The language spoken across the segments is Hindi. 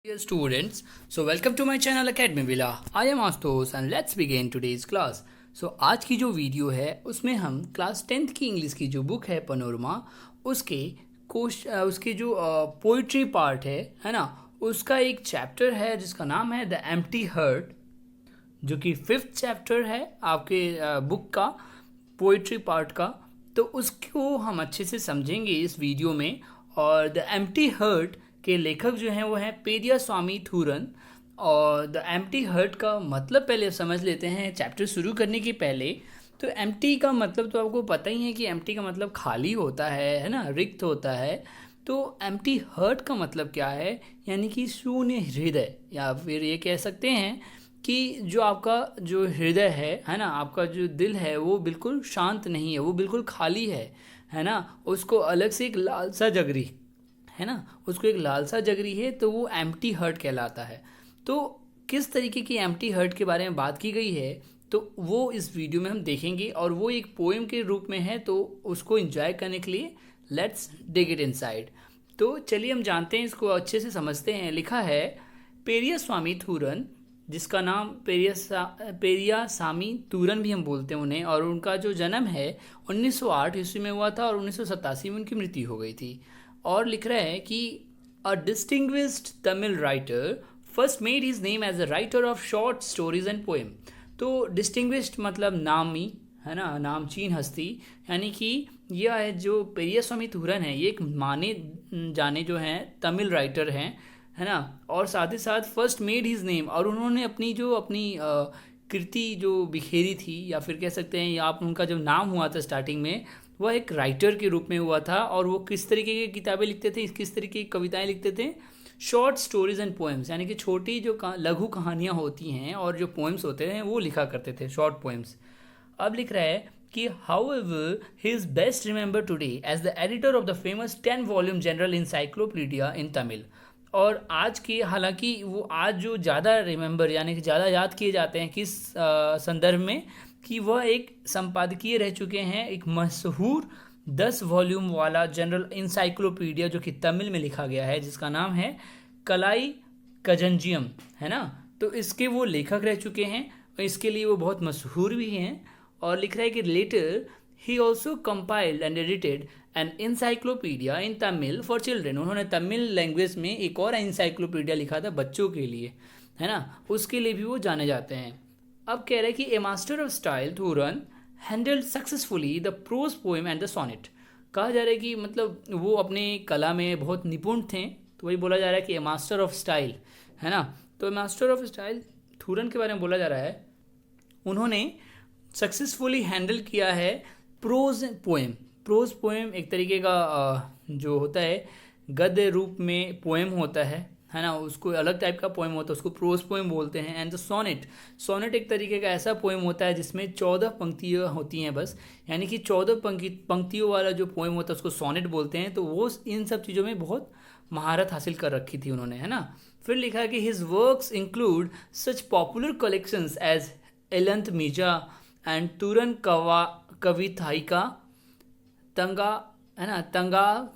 Dear students, so welcome to my channel Academy Villa. I am Astos and let's begin today's class. So आज की जो वीडियो है उसमें हम क्लास 10th की इंग्लिश की जो बुक है पनोरमा उसके जो पोइट्री पार्ट है ना, उसका एक चैप्टर है जिसका नाम है द एम्प्टी हर्ट, जो कि 5th चैप्टर है आपके बुक का पोइट्री पार्ट का। तो उसको हम अच्छे से समझेंगे इस वीडियो में। और द एम्प्टी हर्ट के लेखक जो हैं वो हैं पेरियास्वामी थूरन। और द एम्प्टी हर्ट का मतलब पहले समझ लेते हैं चैप्टर शुरू करने के पहले। तो एम्प्टी का मतलब तो आपको पता ही है कि एम्प्टी का मतलब खाली होता है ना, रिक्त होता है। तो एम्प्टी हर्ट का मतलब क्या है, यानी कि शून्य हृदय, या फिर ये कह सकते हैं कि जो आपका जो हृदय है ना, आपका जो दिल है वो बिल्कुल शांत नहीं है, वो बिल्कुल खाली है ना। उसको अलग से एक लालसा जग रही है ना, उसको एक लालसा जग रही है, तो वो एम्प्टी हर्ट कहलाता है। तो किस तरीके की एम्प्टी हर्ट के बारे में बात की गई है तो वो इस वीडियो में हम देखेंगे, और वो एक पोएम के रूप में है, तो उसको एंजॉय करने के लिए लेट्स डिग इट इनसाइड। तो चलिए हम जानते हैं, इसको अच्छे से समझते हैं। लिखा है पेरियास्वामी थूरन, जिसका नाम पेरियासामी थूरन भी हम बोलते हैं उन्हें, और उनका जो जन्म है 1908 ईस्वी में हुआ था और 1987 में उनकी मृत्यु हो गई थी। और लिख रहा है कि a distinguished Tamil writer first made his name as a writer of short stories and poem. तो डिस्टिंग्विश्ड मतलब नामी है ना, नामचीन हस्ती, यानी कि यह है जो पेरियास्वामी थूरन है, ये एक माने जाने जो हैं तमिल राइटर हैं है ना। और साथ ही साथ फर्स्ट मेड हिज नेम, और उन्होंने अपनी कृति जो बिखेरी थी, या फिर कह सकते हैं, या आप उनका जो नाम हुआ था स्टार्टिंग में, वह एक राइटर के रूप में हुआ था। और वो किस तरीके की किताबें लिखते थे, किस तरीके की कविताएं लिखते थे, शॉर्ट स्टोरीज एंड पोएम्स, यानी कि छोटी जो लघु कहानियाँ होती हैं और जो पोएम्स होते हैं वो लिखा करते थे, शॉर्ट पोएम्स। अब लिख रहा है कि however he is best remember today as the editor of the famous 10 volume general encyclopaedia in Tamil. और आज की, हालांकि वो आज जो ज़्यादा रिमेंबर यानी कि ज़्यादा याद किए जाते हैं किस संदर्भ में, कि वह एक संपादकीय रह चुके हैं, एक मशहूर 10 वॉल्यूम वाला जनरल इंसाइक्लोपीडिया जो कि तमिल में लिखा गया है, जिसका नाम है कलाई कजंजियम है ना। तो इसके वो लेखक रह चुके हैं और इसके लिए वो बहुत मशहूर भी हैं। और लिख रहा है कि letter he also compiled and edited an encyclopedia in Tamil for children. उन्होंने तमिल लैंग्वेज में एक और इंसाइक्लोपीडिया लिखा था बच्चों के लिए है ना, उसके लिए भी वो जाने जाते हैं। अब कह रहे हैं कि a master of style Thooran handled successfully the prose poem and the sonnet. कहा जा रहा है कि मतलब वो अपने कला में बहुत निपुण थे, तो वही बोला जा रहा है कि ए मास्टर ऑफ स्टाइल है ना। तो मास्टर ऑफ स्टाइल थूरन के बारे में बोला जा रहा है, उन्होंने सक्सेसफुली हैंडल किया है प्रोज पोएम। प्रोज पोएम एक तरीके का जो होता है गद्य रूप में पोएम होता है ना, उसको अलग टाइप का पोएम होता है, उसको प्रोज पोएम बोलते हैं। एंड द सोनेट, सोनेट एक तरीके का ऐसा पोएम होता है जिसमें 14 पंक्तियाँ होती हैं बस, यानी कि 14 पंक्तियों वाला जो पोएम होता है उसको सोनेट बोलते हैं। तो वो इन सब चीज़ों में बहुत महारत हासिल कर रखी थी उन्होंने है ना। फिर लिखा है कि his works include such popular collections as Ilantamizha and Thooran Kavithaigal तंगा है ना, तंगा,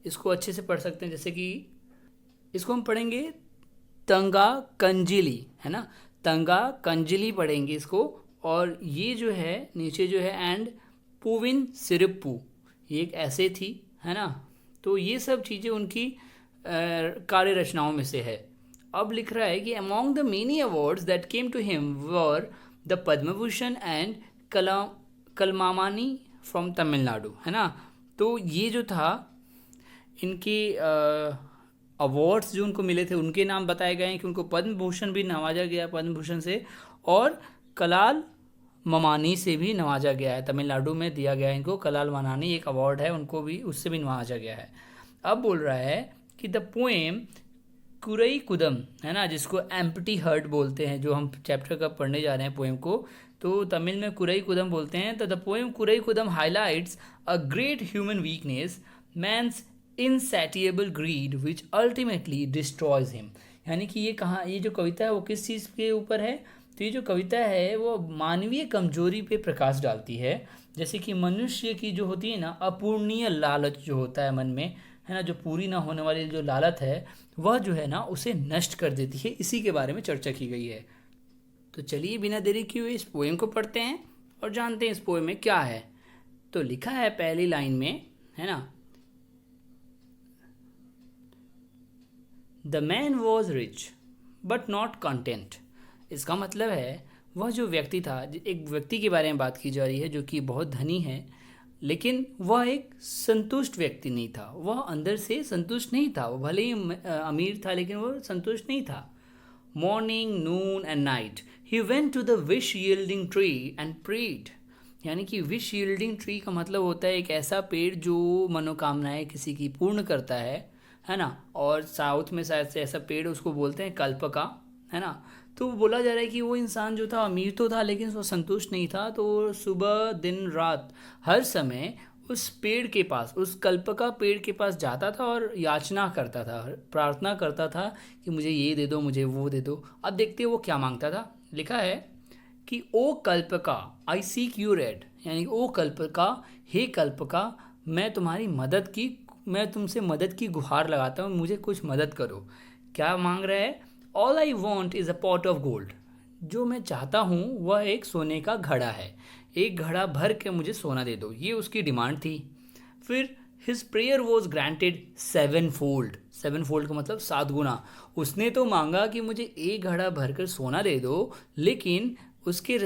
इसको अच्छे से पढ़ सकते हैं, जैसे कि इसको हम पढ़ेंगे तंगा कंजिली है ना, तंगा कंजिली पढ़ेंगे इसको। और ये जो है नीचे जो है एंड पूविन सिरिप्पू, ये एक ऐसे थी है ना। तो ये सब चीज़ें उनकी कार्य रचनाओं में से है। अब लिख रहा है कि among the many awards that came to him were the Padma Bhushan and Kalaimamani from Tamil Nadu है ना। तो ये जो था इनके अवार्ड्स जो उनको मिले थे उनके नाम बताए गए हैं, कि उनको पद्म भूषण भी नवाजा गया, पद्म भूषण से, और कलाल ममानी से भी नवाजा गया है, तमिलनाडु में दिया गया है इनको। कलाल मनानी एक अवार्ड है, उनको भी उससे भी नवाजा गया है। अब बोल रहा है कि द पोएम कुरई कुदम है ना, जिसको एम्प्टी हर्ट बोलते हैं, जो हम चैप्टर का पढ़ने जा रहे हैं पोएम को, तो तमिल में कुरई कुदम बोलते हैं। तो the poem Kurai Kudam highlights a great human weakness, man's insatiable greed which ultimately destroys him. यानी कि ये जो कविता है वो किस चीज़ के ऊपर है, तो ये जो कविता है वो मानवीय कमजोरी पे प्रकाश डालती है। जैसे कि मनुष्य की जो होती है ना अपूर्णीय लालच जो होता है मन में, है ना, जो पूरी ना होने वाली जो लालच है वह जो है ना उसे नष्ट कर देती है। इसी के बारे में चर्चा की गई है। तो चलिए बिना देरी किए हुए इस पोएम को पढ़ते हैं और जानते हैं इस पोएम में क्या है। तो लिखा है पहली लाइन में, है ना, the man was rich but not content. इसका मतलब है वह जो व्यक्ति था, एक व्यक्ति के बारे में बात की जा रही है जो कि बहुत धनी है, लेकिन वह एक संतुष्ट व्यक्ति नहीं था। वह अंदर से संतुष्ट नहीं था। वो भले ही अमीर था लेकिन वह संतुष्ट नहीं था। Morning, noon and night he went to the wish yielding tree and prayed. यानी कि विश यील्डिंग ट्री का मतलब होता है एक ऐसा पेड़ जो मनोकामनाएं किसी की पूर्ण करता है ना। और साउथ में शायद से ऐसा पेड़ उसको बोलते हैं कल्पका, है ना। तो बोला जा रहा है कि वो इंसान जो था अमीर तो था लेकिन वो संतुष्ट नहीं था। तो सुबह दिन रात हर समय उस पेड़ के पास, उस कल्पका पेड़ के पास जाता था और याचना करता था, प्रार्थना करता था कि मुझे ये दे दो, मुझे वो दे दो। अब देखते वो क्या मांगता था। लिखा है कि ओ कल्पका आई सीक यू रेड, यानी ओ कल्पका, हे कल्पका, मैं तुमसे मदद की गुहार लगाता हूँ, मुझे कुछ मदद करो। क्या मांग रहा है? All I want is a pot of gold. जो मैं चाहता हूँ वह एक सोने का घड़ा है, एक घड़ा भर के मुझे सोना दे दो, ये उसकी डिमांड थी। फिर his prayer was granted seven fold. Seven fold का मतलब 7 गुना। उसने तो मांगा कि मुझे एक घड़ा भरकर सोना दे दो, लेकिन उसके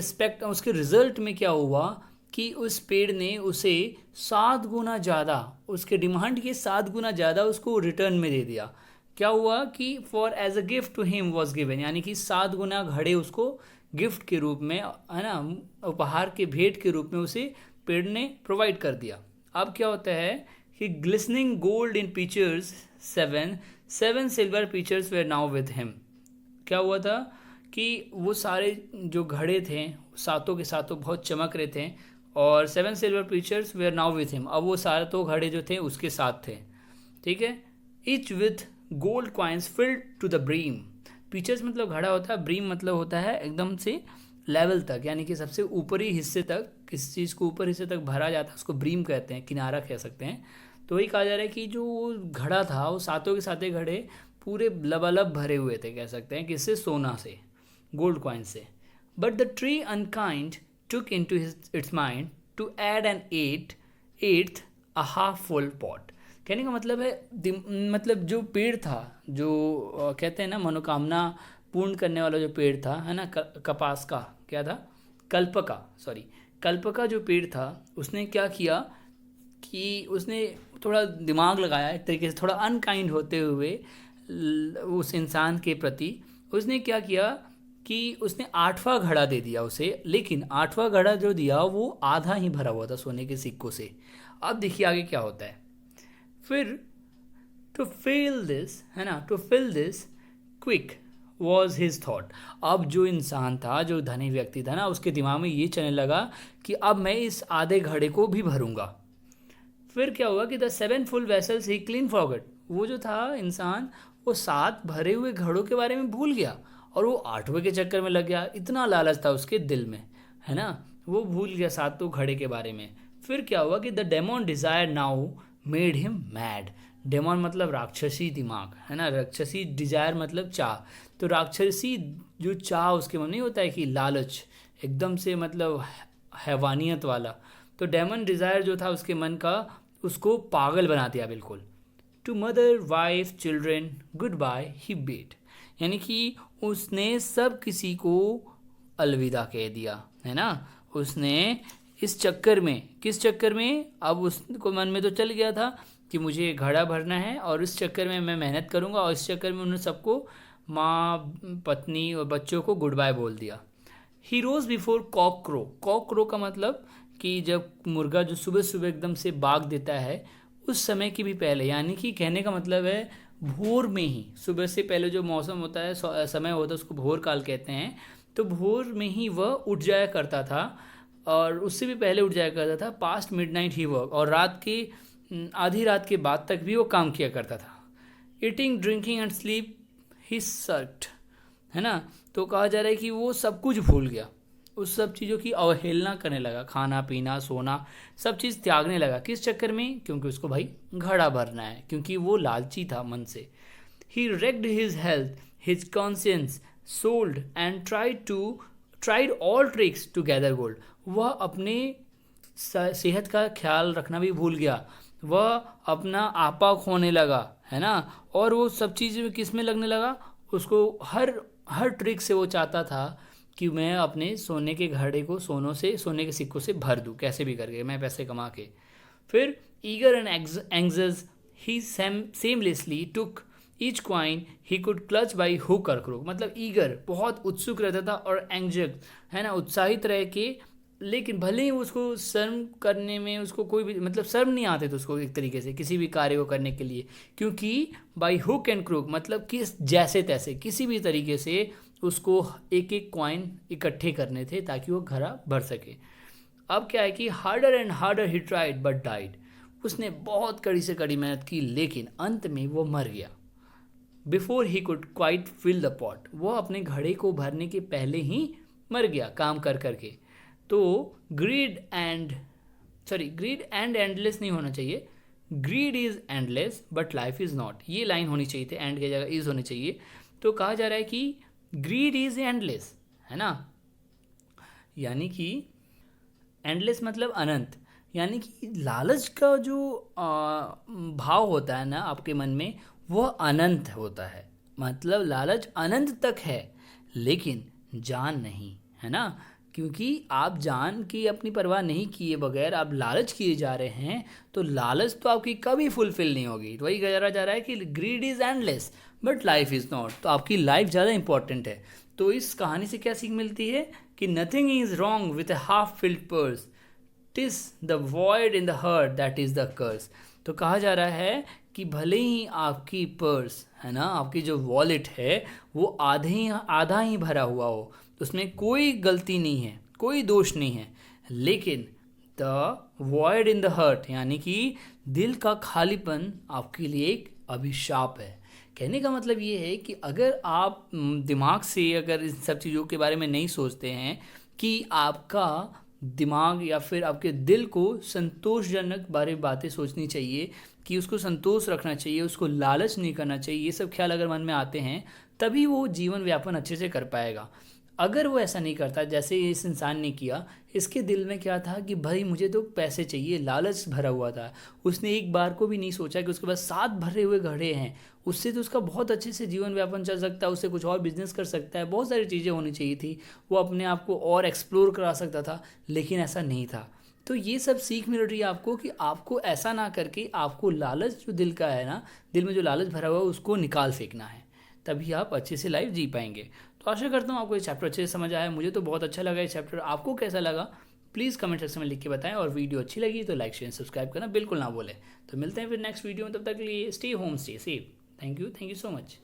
रिजल्ट में क्या हुआ कि उस पेड़ ने उसे 7 गुना ज़्यादा, उसके डिमांड के 7 गुना ज़्यादा उसको रिटर्न में दे दिया। क्या हुआ कि for as a gift to him was given, यानी कि 7 गुना घड़े उसको गिफ्ट के रूप में, है ना, उपहार के भेंट के रूप में उसे पेड़ ने प्रोवाइड कर दिया। अब क्या होता है कि glistening gold in pitchers seven silver pitchers were now with him. क्या हुआ था कि वो सारे जो घड़े थे सातों के सातों बहुत चमक रहे थे, और 7 silver pitchers were now with him. अब वो सारे तो घड़े जो थे उसके साथ थे, ठीक है। Each with gold coins filled to the brim. Pitchers मतलब घड़ा होता है, ब्रीम मतलब होता है एकदम से लेवल तक, यानी कि सबसे ऊपरी हिस्से तक, किसी चीज़ को ऊपर हिस्से तक भरा जाता है उसको ब्रीम कहते हैं, किनारा कह सकते हैं। तो वही कहा जा रहा है कि जो घड़ा था वो सातों के सातों घड़े पूरे लबालब भरे हुए थे, कह सकते हैं, किससे? सोना से, गोल्ड कॉइन से। But the tree unkind took into its mind to add an eighth a half full pot। कहने का मतलब है मतलब जो पेड़ था, जो कहते हैं ना मनोकामना पूर्ण करने वाला जो पेड़ था, है ना, कपास का, क्या था, कल्पका जो पेड़ था, उसने क्या किया कि उसने थोड़ा दिमाग लगाया, एक तरीके से थोड़ा अनकाइंड होते हुए उस इंसान के प्रति। उसने क्या किया कि उसने 8वां घड़ा दे दिया उसे, लेकिन 8वां घड़ा जो दिया वो आधा ही भरा हुआ था सोने के सिक्कों से। अब देखिए आगे क्या होता है। फिर टू फिल दिस, है ना, to fill this quick was his thought. अब जो इंसान था, जो धनी व्यक्ति था ना, उसके दिमाग में ये चलने लगा कि अब मैं इस आधे घड़े को भी भरूंगा। फिर क्या हुआ कि the 7 full vessels he clean forget. वो जो था इंसान, वो 7 भरे हुए घड़ों के बारे में भूल गया और वो 8वें के चक्कर में लग गया। इतना लालच था उसके दिल में, है ना, वो भूल गया 7 घड़े के बारे में। फिर क्या हुआ कि the demon desire now made him mad. Demon मतलब राक्षसी दिमाग, है ना, राक्षसी डिजायर मतलब चाह। तो राक्षसी जो चाह उसके मन नहीं होता है कि लालच एकदम से मतलब हैवानियत वाला, तो डेमन डिजायर जो था उसके मन का, उसको पागल बना दिया बिल्कुल। To mother wife children goodbye he bade, यानी कि उसने सब किसी को अलविदा कह दिया, है ना। उसने इस चक्कर में, किस चक्कर में, अब उसको मन में तो चल गया था कि मुझे घड़ा भरना है और इस चक्कर में मैं मेहनत करूंगा, और इस चक्कर में उन्होंने सबको, माँ, पत्नी और बच्चों को गुड बाय बोल दिया। He rose before cock crow. Cock crow का मतलब कि जब मुर्गा जो सुबह सुबह एकदम से बाग देता है, उस समय की भी पहले, यानी कि कहने का मतलब है भोर में ही, सुबह से पहले जो मौसम होता है, समय होता है, उसको भोर काल कहते हैं। तो भोर में ही वह उठ जाया करता था, और उससे भी पहले उठ जाया करता था। पास्ट मिडनाइट ही वर्क, और रात की आधी रात के बाद तक भी वो काम किया करता था। Eating drinking and sleep he sought, है ना। तो कहा जा रहा है कि वो सब कुछ भूल गया, उस सब चीज़ों की अवहेलना करने लगा, खाना पीना सोना सब चीज़ त्यागने लगा। किस चक्कर में? क्योंकि उसको भाई घड़ा भरना है, क्योंकि वो लालची था मन से। He wrecked his health, his conscience, sold and tried all tricks to gather gold. वह अपने सेहत का ख्याल रखना भी भूल गया, वह अपना आपा खोने लगा, है ना। और वो सब चीज़ किस में लगने लगा, उसको हर हर ट्रिक से वो चाहता था कि मैं अपने सोने के घड़े को सोने के सिक्कों से भर दूँ, कैसे भी करके मैं पैसे कमा के। फिर eager and anxious he shamelessly took each coin he could clutch by hook or crook। मतलब ईगर बहुत उत्सुक रहता था और एंग्जस है ना, उत्साहित रह के, लेकिन भले ही उसको शर्म करने में उसको कोई भी मतलब शर्म नहीं आते थे उसको एक तरीके से किसी भी कार्य को करने के लिए, क्योंकि बाई हुक एंड क्रूक मतलब किस जैसे तैसे किसी भी तरीके से उसको एक एक कॉइन इकट्ठे करने थे ताकि वो घड़ा भर सके। अब क्या है कि harder and harder he tried but died. उसने बहुत कड़ी से कड़ी मेहनत की लेकिन अंत में वो मर गया। Before he could quite fill the pot, वो अपने घड़े को भरने के पहले ही मर गया काम कर करके। तो ग्रीड एंड एंडलेस नहीं होना चाहिए, grid is endless but life is not, ये लाइन होनी चाहिए थी, एंड की जगह इज होनी चाहिए। तो कहा जा रहा है कि ग्रीड इज एंडलेस, है ना, यानी कि एंडलेस मतलब अनंत, यानी कि लालच का जो भाव होता है ना आपके मन में वो अनंत होता है। मतलब लालच अनंत तक है लेकिन जान नहीं, है ना, क्योंकि आप जान की अपनी परवाह नहीं किए बगैर आप लालच किए जा रहे हैं तो लालच तो आपकी कभी फुलफिल नहीं होगी। तो वही कहा जा रहा है कि grid is endless but life is not, तो आपकी लाइफ ज़्यादा इंपॉर्टेंट है। तो इस कहानी से क्या सीख मिलती है कि nothing is wrong with a half filled purse, TISS the void in the heart that is the कर्स। तो कहा जा रहा है कि भले ही आपकी पर्स है ना, आपकी जो वॉलेट है वो आधा ही भरा हुआ हो, उसमें कोई गलती नहीं है, कोई दोष नहीं है, लेकिन the void in the heart यानी कि दिल का खालीपन आपके लिए एक अभिशाप है। कहने का मतलब ये है कि अगर आप दिमाग से अगर इन सब चीज़ों के बारे में नहीं सोचते हैं कि आपका दिमाग या फिर आपके दिल को संतोषजनक बारे बातें सोचनी चाहिए, कि उसको संतोष रखना चाहिए, उसको लालच नहीं करना चाहिए, ये सब ख्याल अगर मन में आते हैं तभी वो जीवन व्यापन अच्छे से कर पाएगा। अगर वो ऐसा नहीं करता जैसे इस इंसान ने किया, इसके दिल में क्या था कि भाई मुझे तो पैसे चाहिए, लालच भरा हुआ था, उसने एक बार को भी नहीं सोचा कि उसके पास 7 भरे हुए घड़े हैं, उससे तो उसका बहुत अच्छे से जीवन व्यापन चल सकता है, उससे कुछ और बिजनेस कर सकता है, बहुत सारी चीज़ें होनी चाहिए थी, वो अपने आप को और एक्सप्लोर करा सकता था, लेकिन ऐसा नहीं था। तो ये सब सीख मिल रही है आपको कि आपको ऐसा ना करके आपको लालच जो दिल का है ना, दिल में जो लालच भरा हुआ है उसको निकाल फेंकना है, तभी आप अच्छे से लाइफ जी पाएंगे। तो आशा करता हूँ आपको ये चैप्टर अच्छे से समझ आया, मुझे तो बहुत अच्छा लगा ये चैप्टर। आपको कैसा लगा प्लीज़ कमेंट सेक्शन में लिख के बताएं, और वीडियो अच्छी लगी तो लाइक शेयर सब्सक्राइब करना बिल्कुल ना भूलें। तो मिलते हैं फिर नेक्स्ट वीडियो में, तब तक के लिए stay home stay safe. Thank you so much.